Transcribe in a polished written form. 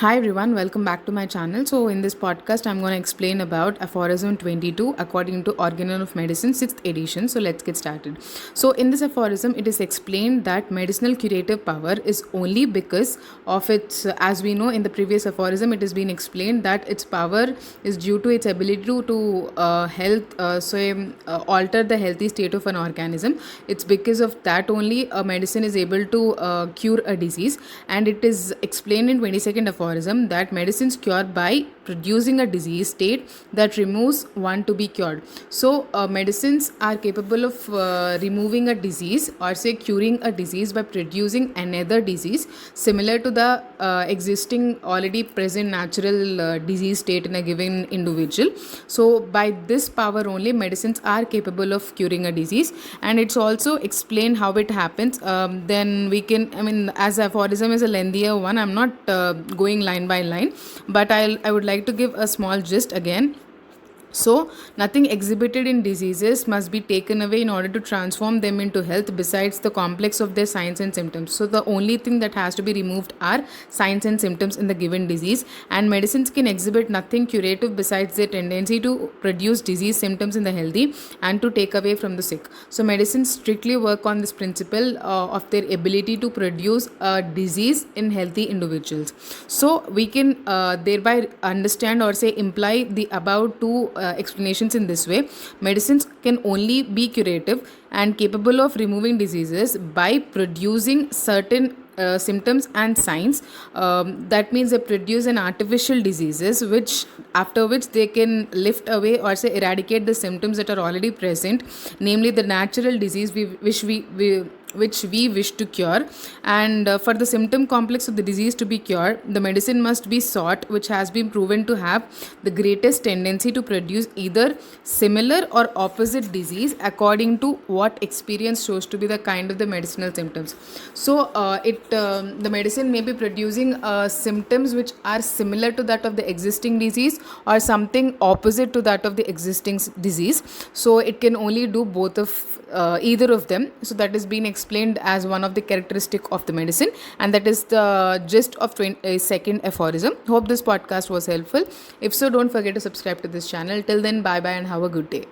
Hi everyone, welcome back to my channel. So in this podcast, I'm going to explain about aphorism 22 according to Organon of Medicine 6th edition. So let's get started. So in this aphorism, it is explained that medicinal curative power is only because of its, as we know in the previous aphorism, it has been explained that its power is due to its ability to alter the healthy state of an organism. It's because of that only a medicine is able to cure a disease, and it is explained in 22nd aphorism that medicines cure by producing a disease state that removes one to be cured. So medicines are capable of removing a disease or say curing a disease by producing another disease similar to the existing already present natural disease state in a given individual. So by this power only medicines are capable of curing a disease, and it's also explained how it happens. Then we can, as aphorism is a lengthier one, I'm not going line by line, but I would like to give a small gist again. So, nothing exhibited in diseases must be taken away in order to transform them into health besides the complex of their signs and symptoms. So, the only thing that has to be removed are signs and symptoms in the given disease, and medicines can exhibit nothing curative besides their tendency to produce disease symptoms in the healthy and to take away from the sick. So, medicines strictly work on this principle of their ability to produce a disease in healthy individuals. So, we can thereby understand or say imply the above two explanations in this way. Medicines can only be curative and capable of removing diseases by producing certain symptoms and signs. That means they produce an artificial diseases which after which they can lift away or say eradicate the symptoms that are already present, namely the natural disease which we wish to cure. And for the symptom complex of the disease to be cured, the medicine must be sought which has been proven to have the greatest tendency to produce either similar or opposite disease according to what experience shows to be the kind of the medicinal symptoms. So the medicine may be producing symptoms which are similar to that of the existing disease or something opposite to that of the existing disease. So it can only do both of either of them. So that is being explained as one of the characteristic of the medicine, and that is the gist of second aphorism. Hope this podcast was helpful. If so, don't forget to subscribe to this channel. Till then, bye bye and have a good day.